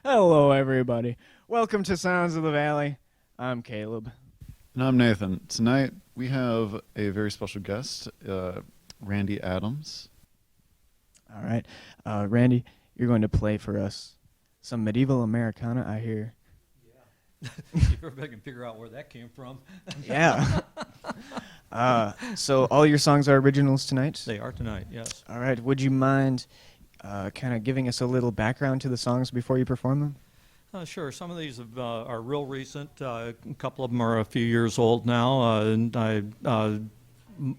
Hello, everybody. Welcome to Sounds of the Valley. I'm Caleb. And I'm Nathan. Tonight we have a very special guest, Randy Adams. All right. Randy, you're going to play for us some medieval Americana, I hear. Yeah. See if everybody can figure out where that came from. Yeah. So all your songs are originals tonight? They are tonight, yes. All right. Would you mind kind of giving us a little background to the songs before you perform them? Sure. Some of these are real recent. A couple of them are a few years old now.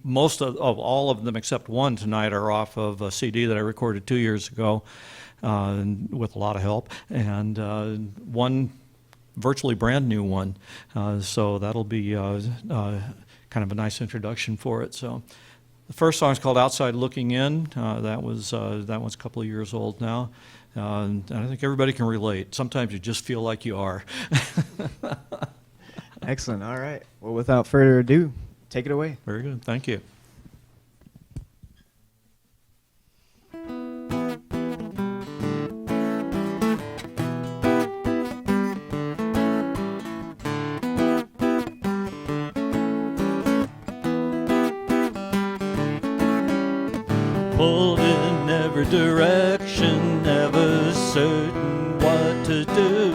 Most of all of them except one tonight are off of a CD that I recorded 2 years ago with a lot of help, and one virtually brand new one. So that'll be kind of a nice introduction for it. So the first song is called "Outside Looking In." That one's a couple of years old now. And I think everybody can relate. Sometimes you just feel like you are. Excellent. All right. Well, without further ado, take it away. Very good. Thank you. Pulled in every direction, never certain what to do.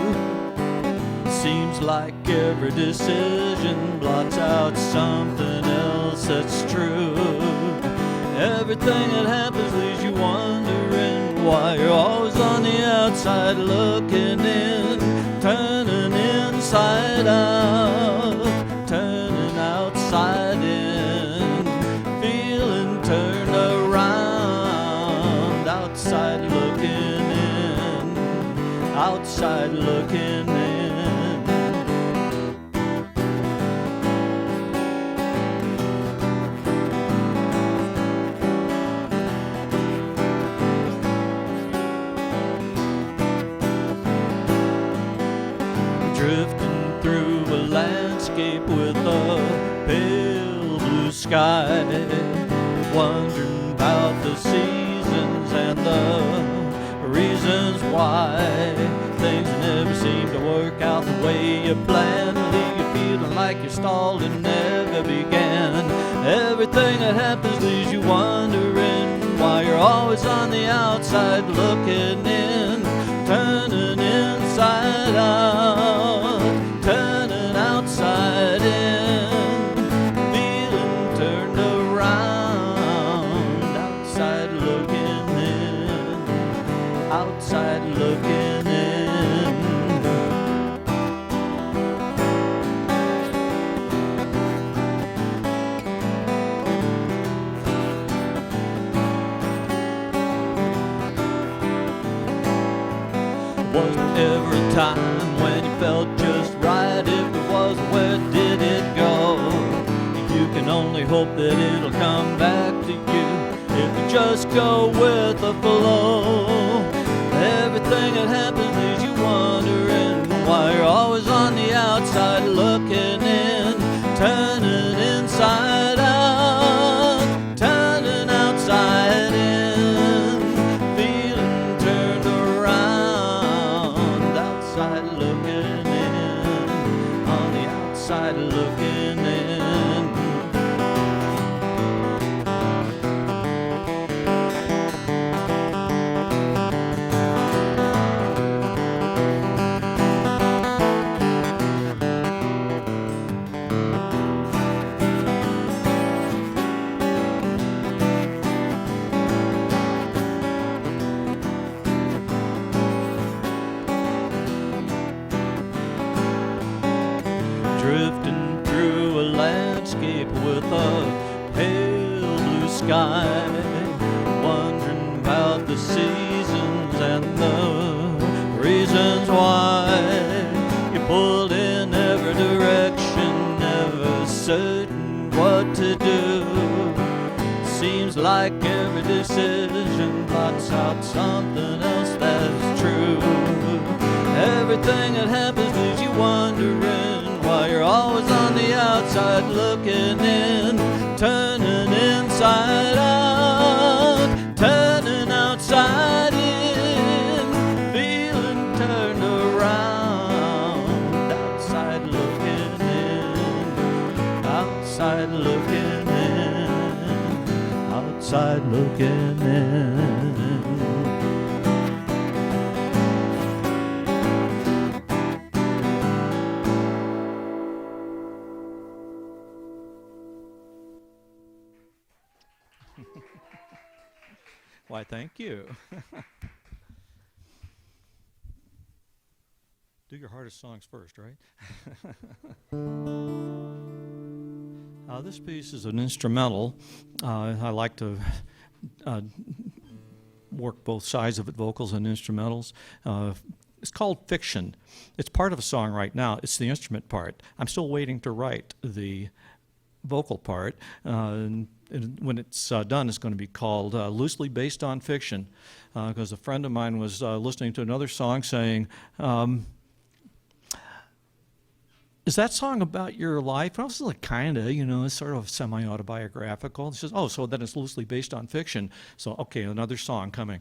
Seems like every decision blots out something else that's true. Everything that happens leaves you wondering why you're always on the outside looking in, turning inside out, turning outside in, feeling turned around, outside looking in, outside looking in. Drifting through a landscape with a pale blue sky, wondering about the seasons and the reasons why things never seem to work out the way you planned. Leave you feeling like you're stalled and never began. Everything that happens leaves you wondering why you're always on the outside looking in, turning inside out, turning outside in, feeling turned around, outside looking in, outside looking in. Wasn't ever a time when you felt just right. If it wasn't, where did it go? You can only hope that it'll come back to you if you just go with the flow. Everything that happens leaves you wondering why you're always on the outside looking in, turning inside out, turning outside in, feeling turned around, outside looking in, on the outside looking in. Drifting through a landscape with a pale blue sky, wondering about the seasons and the reasons why you pulled in every direction, never certain what to do. Seems like every decision blots out something else that's true. Everything that happens leaves you wondering why you're always on the outside looking in, turning inside out, turning outside in, feeling turned outside looking in. Why, thank you. Do your hardest songs first, right? This piece is an instrumental. I like to work both sides of it, vocals and instrumentals. It's called Fiction. It's part of a song right now. It's the instrument part. I'm still waiting to write the vocal part. And when it's done, it's going to be called Loosely Based on Fiction, because a friend of mine was listening to another song saying, is that song about your life? I was like, kind of, it's sort of semi-autobiographical. He says, oh, so then it's loosely based on fiction. So, okay, another song coming.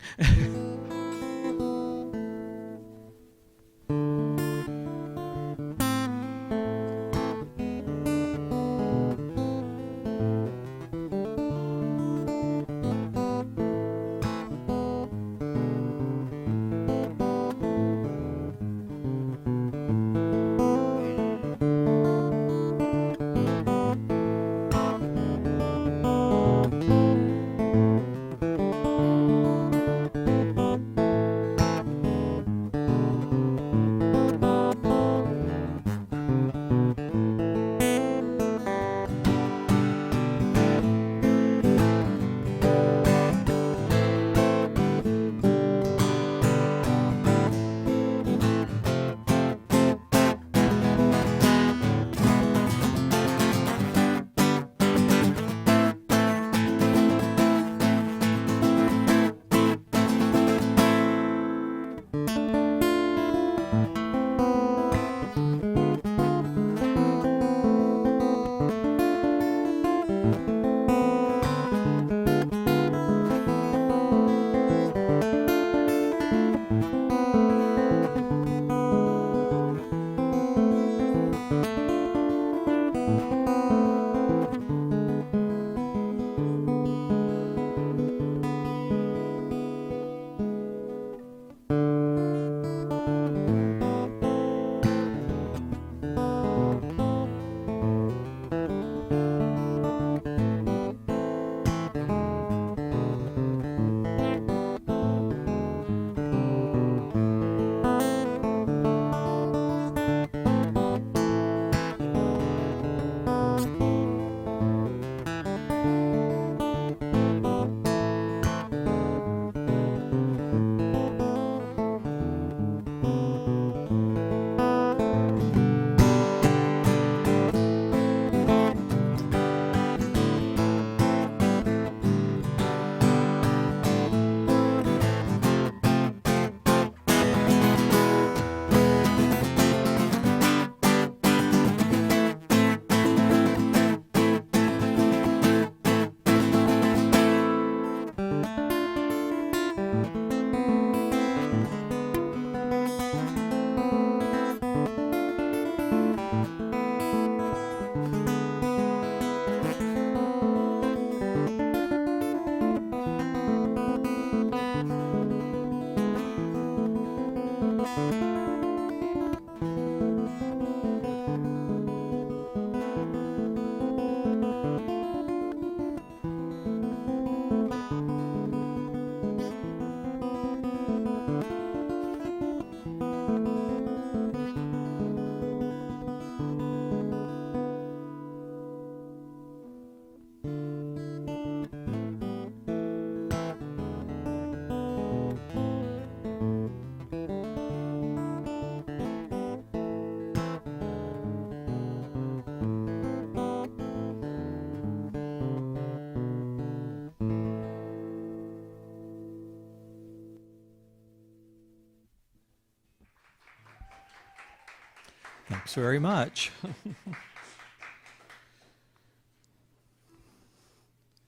Thanks very much.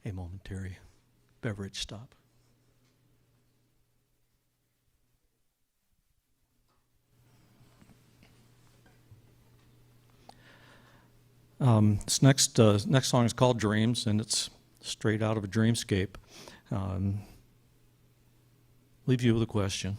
A momentary beverage stop. This next song is called Dreams, and it's straight out of a dreamscape. Leave you with a question.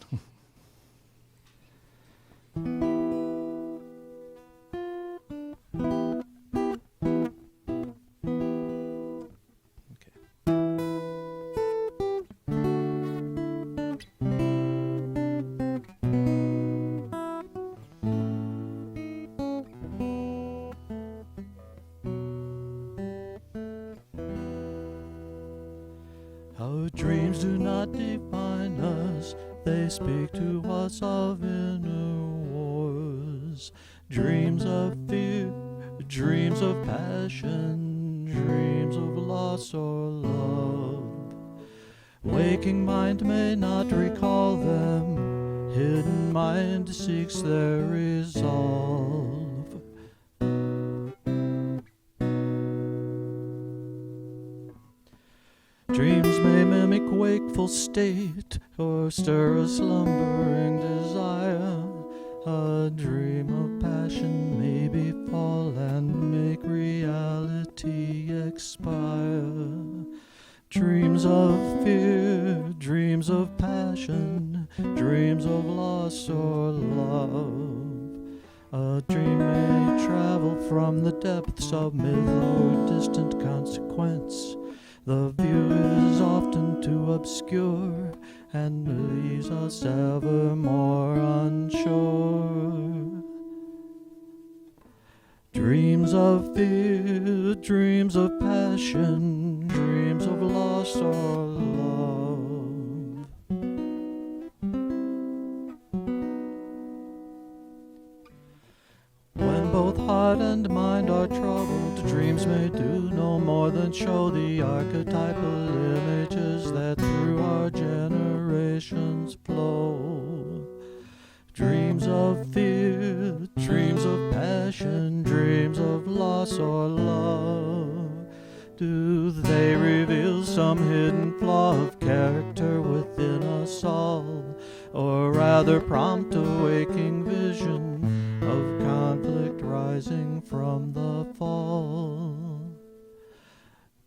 Our dreams do not define us, they speak to us of inner wars. Dreams of fear, dreams of passion, dreams of loss or love. Waking mind may not recall them, hidden mind seeks their resolve. Dreams may mimic wakeful state or stir a slumbering desire. A dream of passion may befall and make reality expire. Dreams of fear, dreams of passion, dreams of loss or love. A dream may travel from the depths of myth or distant consequence. The view is often too obscure and leaves us ever more unsure. Dreams of fear, dreams of passion, dreams of loss or love. When both heart and mind are troubled, dreams may do no more than show the archetypal images that through our generations flow. Dreams of fear, dreams of passion, dreams of loss or love. Do they reveal some hidden flaw of character within us all, or rather prompt a waking vision of conflict rising from the fall?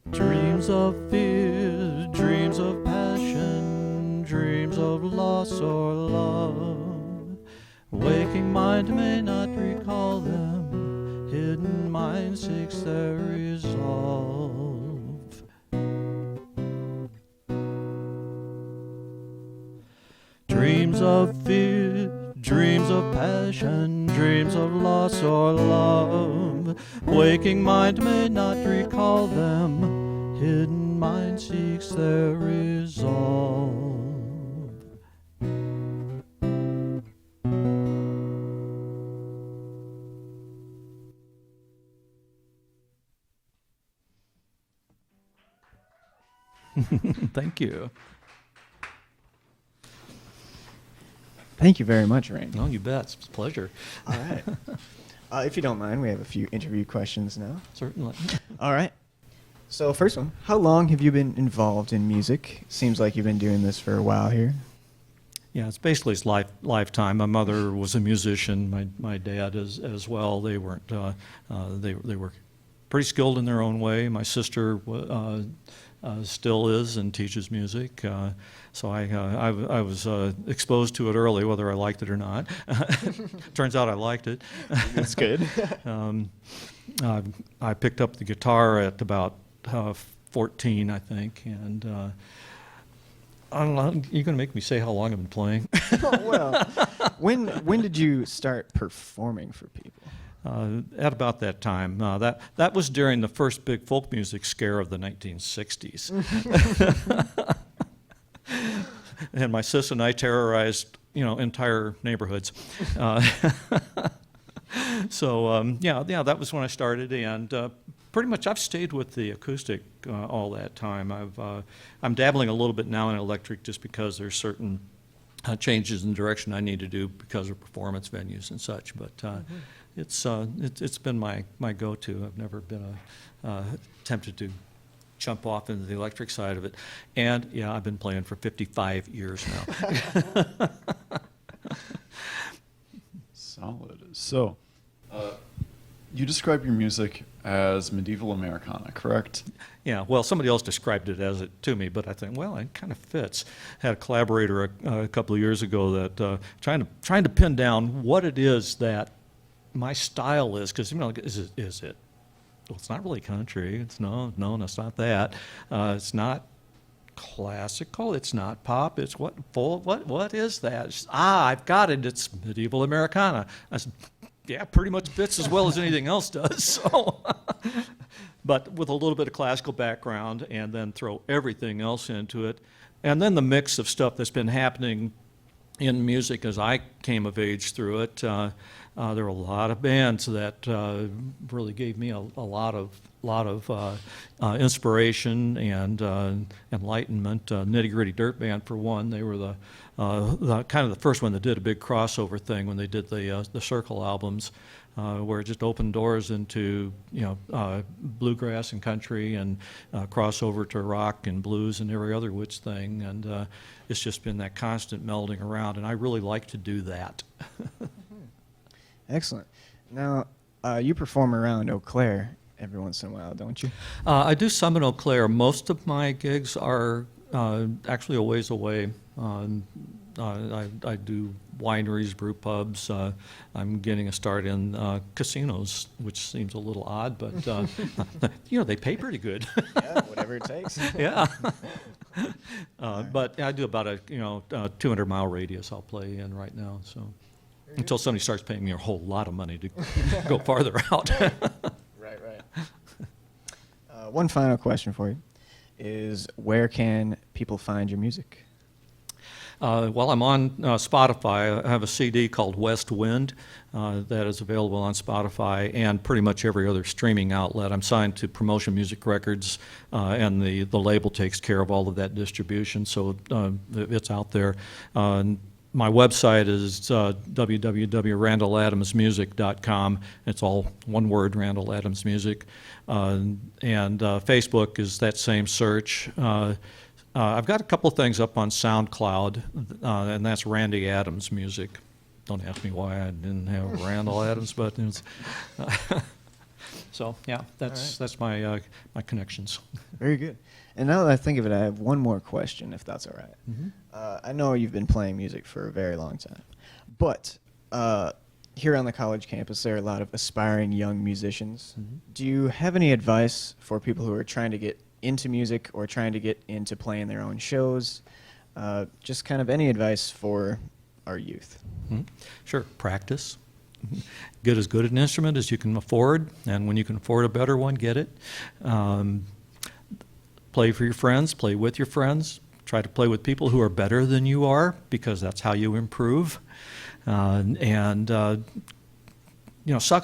Dreams of fear, dreams of passion, dreams of loss or love. Waking mind may not recall them, hidden mind seeks their resolve. Dreams of fear, dreams of passion, dreams of loss or love. Waking mind may not recall them, hidden mind seeks their resolve. Thank you. Thank you very much, Randy. No, you bet. It's a pleasure. All right. If you don't mind, we have a few interview questions now. Certainly. All right. So first one, how long have you been involved in music? Seems like you've been doing this for a while here. Yeah, it's basically his lifetime. My mother was a musician. My dad as well. They weren't. They were pretty skilled in their own way. My sister still is and teaches music. So I was exposed to it early, whether I liked it or not. Turns out I liked it. That's good. I picked up the guitar at about 14, I think, and I don't know, you're going to make me say how long I've been playing. Oh, well, when did you start performing for people? At about that time. That was during the first big folk music scare of the 1960s. And my sis and I terrorized, entire neighborhoods. So that was when I started, and pretty much I've stayed with the acoustic all that time. I'm dabbling a little bit now in electric just because there's certain changes in direction I need to do because of performance venues and such. But it's been my go-to. I've never been tempted to jump off into the electric side of it. And yeah, I've been playing for 55 years now. Solid. So, You describe your music as medieval Americana, correct? Yeah, well, somebody else described it as it to me, but I think, well, it kind of fits. Had a collaborator a couple of years ago that trying to pin down what it is that my style is, because is it? Well, it's not really country. It's no, it's not that. It's not classical. It's not pop. It's what is that? I've got it. It's medieval Americana. I said, yeah, pretty much fits as well as anything else does. So, but with a little bit of classical background, and then throw everything else into it, and then the mix of stuff that's been happening in music as I came of age through it. There were a lot of bands that really gave me a lot of inspiration and enlightenment. Nitty Gritty Dirt Band, for one, they were the kind of the first one that did a big crossover thing when they did the Circle albums, where it just opened doors into bluegrass and country and crossover to rock and blues and every other which thing, and it's just been that constant melding around, and I really like to do that. Excellent. Now, you perform around Eau Claire every once in a while, don't you? I do some in Eau Claire. Most of my gigs are actually a ways away. I do wineries, brew pubs. I'm getting a start in casinos, which seems a little odd, but they pay pretty good. Yeah, whatever it takes. Yeah. But I do about a 200-mile radius I'll play in right now. So until somebody starts paying me a whole lot of money to go farther out. Right. One final question for you is, where can people find your music? Well, I'm on Spotify. I have a CD called West Wind that is available on Spotify and pretty much every other streaming outlet. I'm signed to Promotion Music Records, and the label takes care of all of that distribution, so it's out there. My website is www.randaladamsmusic.com. It's all one word, Randall Adams Music. And Facebook is that same search. I've got a couple of things up on SoundCloud, and that's Randy Adams Music. Don't ask me why I didn't have Randall Adams, but it's, so yeah, that's my connections. Very good. And now that I think of it, I have one more question, if that's all right. Mm-hmm. I know you've been playing music for a very long time, but here on the college campus, there are a lot of aspiring young musicians. Mm-hmm. Do you have any advice for people who are trying to get into music or trying to get into playing their own shows? Just kind of any advice for our youth? Mm-hmm. Sure. Practice. Get as good an instrument as you can afford, and when you can afford a better one, get it. Play for your friends, play with your friends. Try to play with people who are better than you are, because that's how you improve. Suck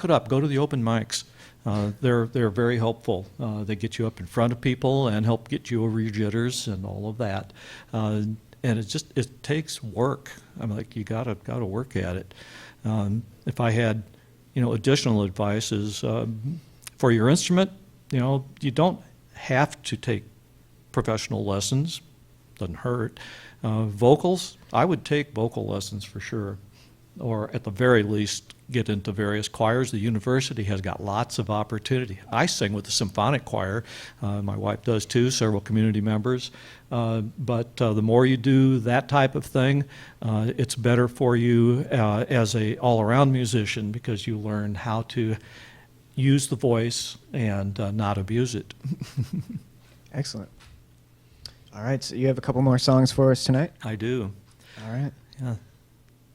it up. Go to the open mics. They're very helpful. They get you up in front of people and help get you over your jitters and all of that. And it takes work. I'm like, you gotta work at it. If I had, additional advice is, for your instrument, you don't have to take professional lessons. Doesn't hurt. Vocals, I would take vocal lessons for sure, or at the very least get into various choirs. The university has got lots of opportunity. I sing with the symphonic choir. My wife does too, several community members. But the more you do that type of thing, it's better for you as a all-around musician, because you learn how to use the voice and not abuse it. Excellent. All right, so you have a couple more songs for us tonight? I do. All right. Yeah.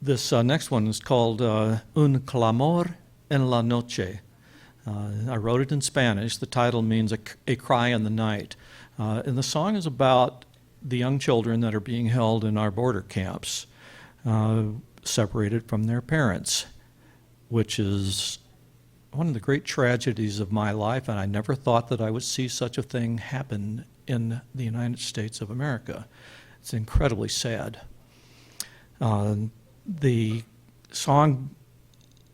This next one is called Un clamor en la noche. I wrote it in Spanish. The title means a cry in the night. And the song is about the young children that are being held in our border camps, separated from their parents, which is one of the great tragedies of my life, and I never thought that I would see such a thing happen in the United States of America. It's incredibly sad. The song,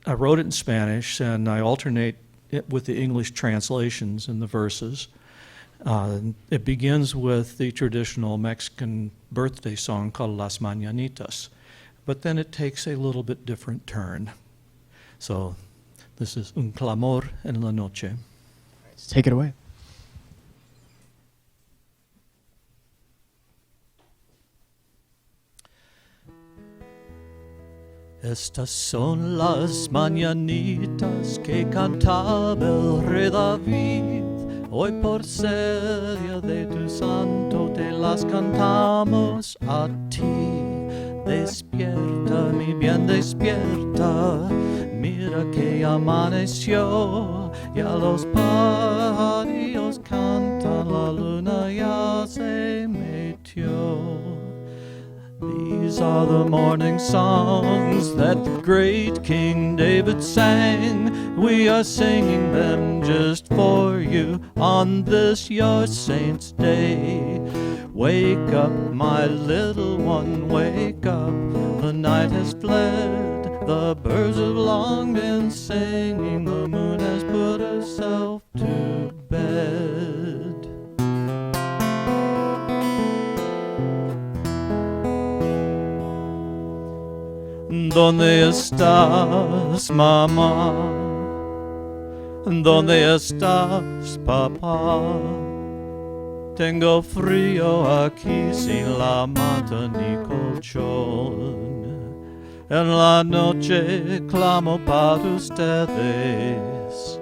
I wrote it in Spanish, and I alternate it with the English translations in the verses. It begins with the traditional Mexican birthday song called Las Mañanitas, but then it takes a little bit different turn. So This is Un clamor en la noche. Take it away. Estas son las mañanitas que cantaba el rey David. Hoy por ser día de tu santo te las cantamos a ti. Despierta, mi bien, despierta. Mira que amaneció. Ya los pájaros cantan, la luna ya se metió. These are the morning songs that the great King David sang. We are singing them just for you on this your saint's day. Wake up, my little one, wake up. The night has fled, the birds have long been singing. The moon has put herself to bed. ¿Dónde estás, mamá? ¿Dónde estás, papá? Tengo frío aquí sin la manta ni colchón. En la noche clamo para ustedes.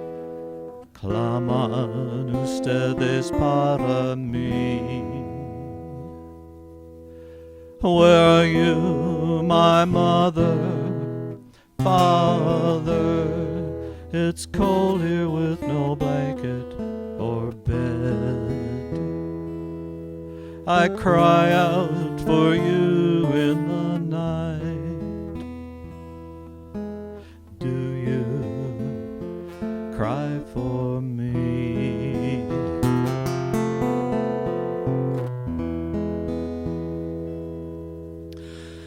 Claman ustedes para mí. Where are you, my mother, father? It's cold here with no blanket or bed. I cry out for you in the night. Do you cry for me?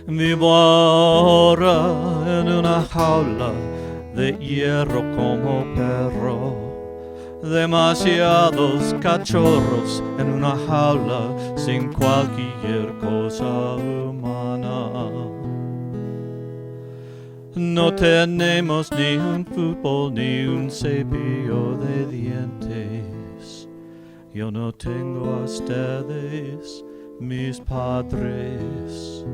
Vivo ahora en una jaula de hierro como perro. Demasiados cachorros en una jaula sin cualquier cosa humana. No tenemos ni un fútbol ni un cepillo de dientes. Yo no tengo a ustedes, mis padres.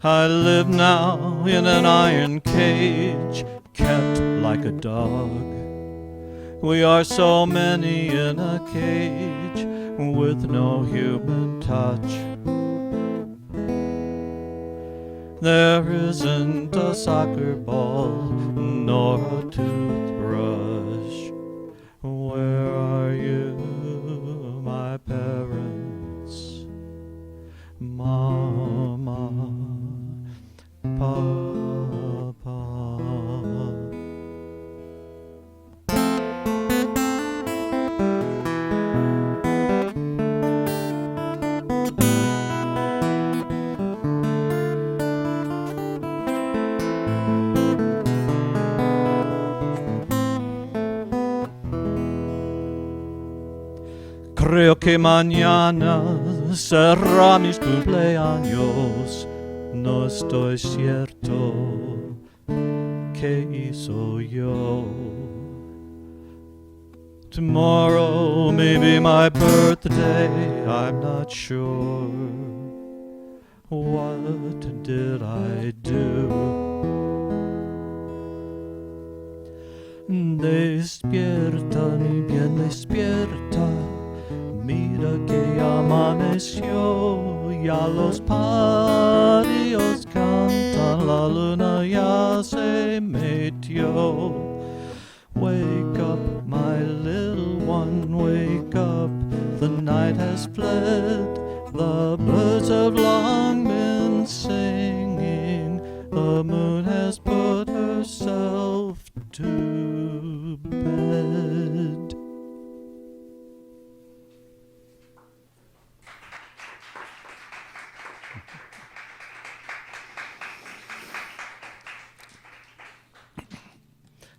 I live now in an iron cage, kept like a dog. We are so many in a cage with no human touch. There isn't a soccer ball nor a toothbrush. Where are you, my parents? Mama, Papa. Creo que mañana será mis cumpleaños. No estoy cierto qué hizo yo. Tomorrow may be my birthday, I'm not sure. What did I do? Despierta, mi bien, despierta. Mira que amaneció, ya los pájaros cantan, la luna ya se metió. Wake up, my little one, wake up, the night has fled, the birds have long been singing, the moon has put herself to bed.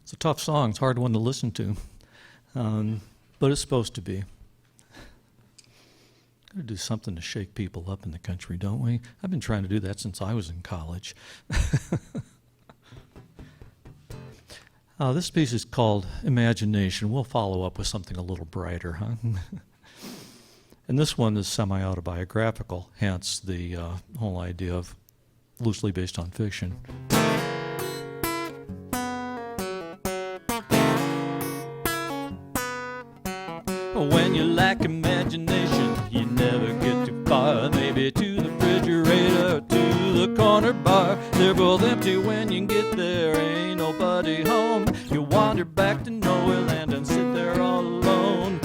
It's a tough song. It's a hard one to listen to, but it's supposed to be. Got to do something to shake people up in the country, don't we? I've been trying to do that since I was in college. This piece is called Imagination. We'll follow up with something a little brighter, huh? And this one is semi-autobiographical, hence the whole idea of loosely based on fiction. When you lack imagination, you never get too far. Maybe to the refrigerator, to the corner bar. They're both empty when you get there, ain't nobody home. You wander back to nowhere land and sit there all alone.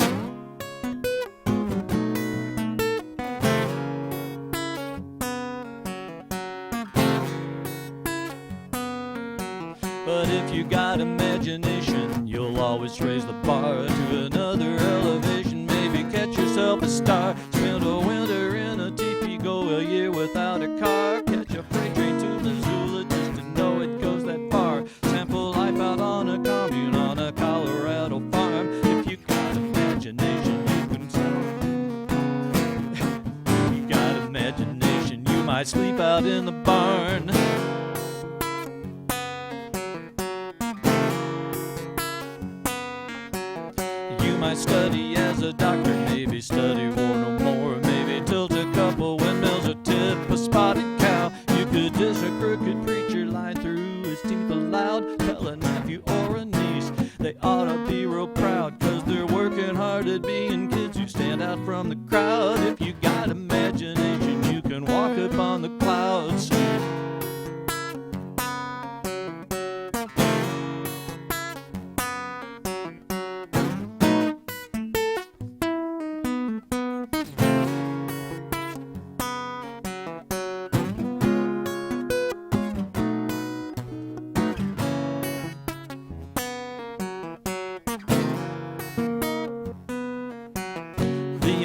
But if you got imagination, you'll always raise the bar to another elevation. Maybe catch yourself a star. Spend a winter in a teepee, go a year without a car. Catch a freight train to Missoula just to know it goes that far. Sample life out on a commune on a Colorado farm. If you got imagination, you can you got imagination, you might sleep out in the barn. Might study as a doctor, maybe study war no more. Maybe tilt a couple windmills or tip a spotted cow. You could diss a crooked preacher, lie through his teeth aloud. Tell a nephew or a niece they ought to be real proud, 'cause they're working hard at being kids who stand out from the crowd. If you got imagination, you can walk up on the clouds.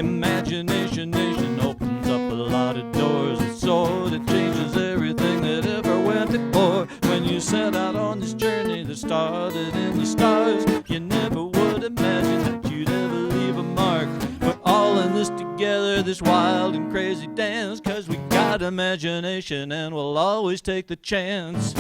Imagination opens up a lot of doors. It's so that changes everything that ever went before. When you set out on this journey that started in the stars, you never would imagine that you'd ever leave a mark. We're all in this together, this wild and crazy dance, 'cause we got imagination and we'll always take the chance.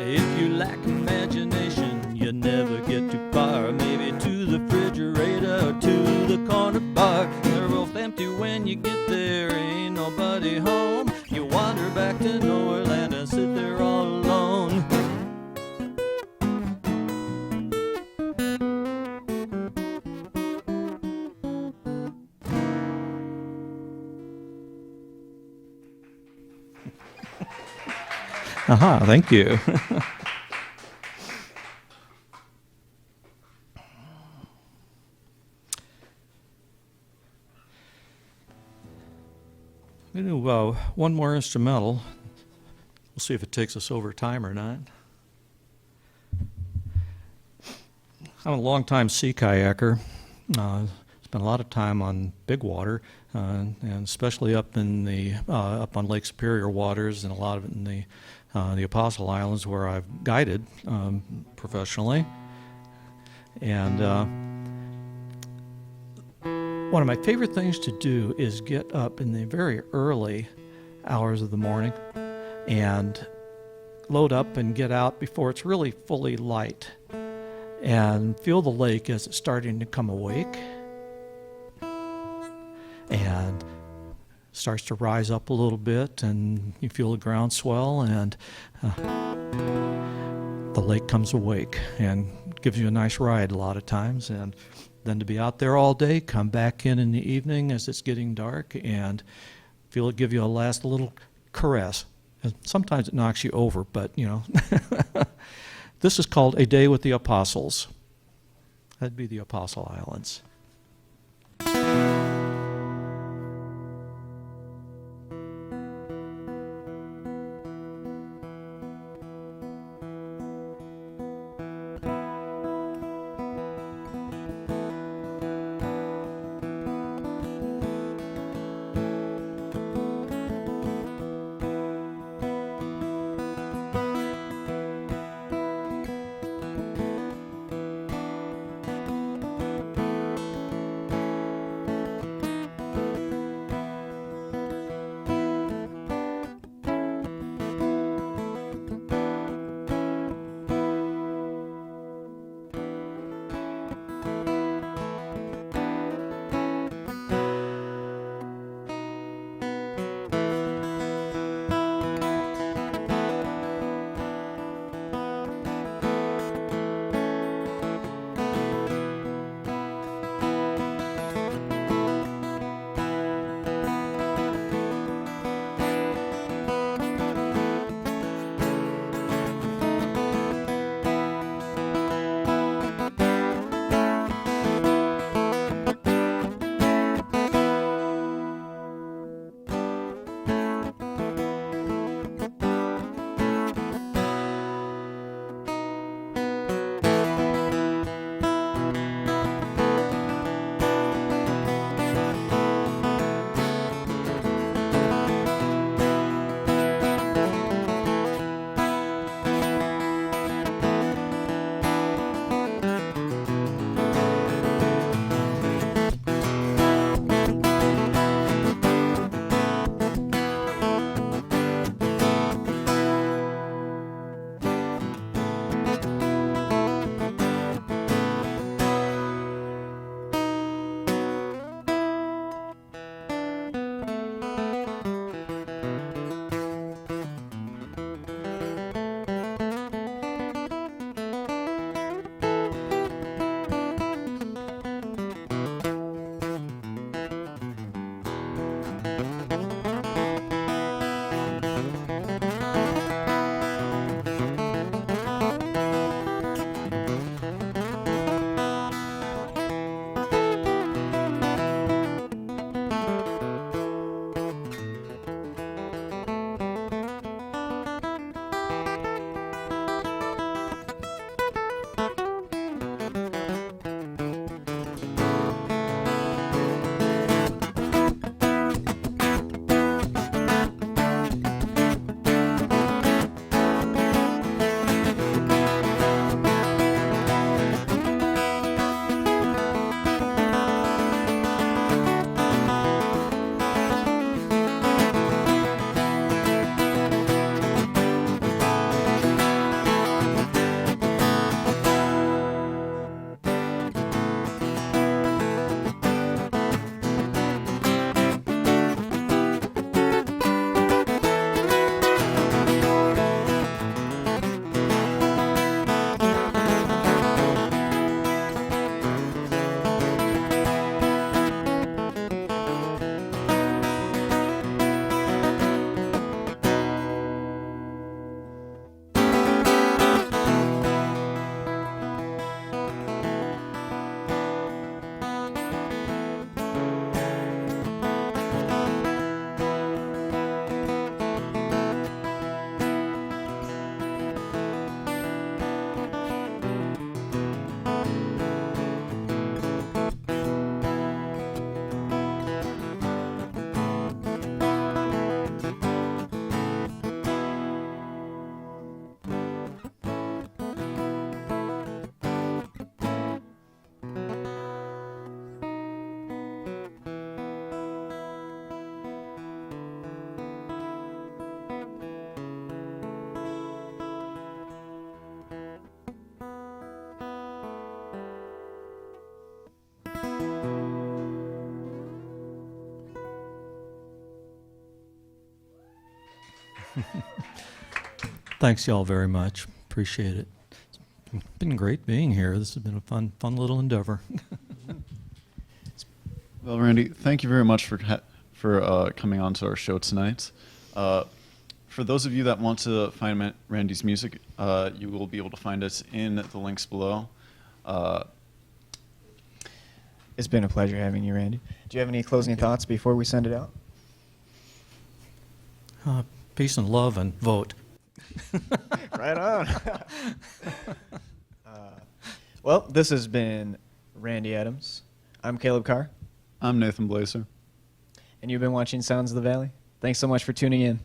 If you lack imagination, you never get too far. Maybe to the refrigerator or to the corner bar. They're both empty when you get there, ain't nobody home. You wander back to nowhere land and sit there all alone. Aha, thank you. I'm going to do one more instrumental. We'll see if it takes us over time or not. I'm a long-time sea kayaker. Spent a lot of time on big water, and especially up in the up on Lake Superior waters, and a lot of it in the Apostle Islands, where I've guided professionally. And one of my favorite things to do is get up in the very early hours of the morning and load up and get out before it's really fully light and feel the lake as it's starting to come awake and starts to rise up a little bit, and you feel the ground swell, and the lake comes awake and gives you a nice ride a lot of times. And then to be out there all day, come back in the evening as it's getting dark and feel it give you a last little caress. And sometimes it knocks you over, but you know. This is called A Day with the Apostles. That'd be the Apostle Islands. Thanks, y'all, very much. Appreciate it. It's been great being here. This has been a fun little endeavor. Well, Randy, thank you very much for coming on to our show tonight. For those of you that want to find Randy's music, you will be able to find it in the links below. It's been a pleasure having you, Randy. Do you have any closing thoughts before we send it out? Peace and love and vote. Right on. Well, this has been Randy Adams. I'm Caleb Carr. I'm Nathan Blazer. And you've been watching Sounds of the Valley. Thanks so much for tuning in.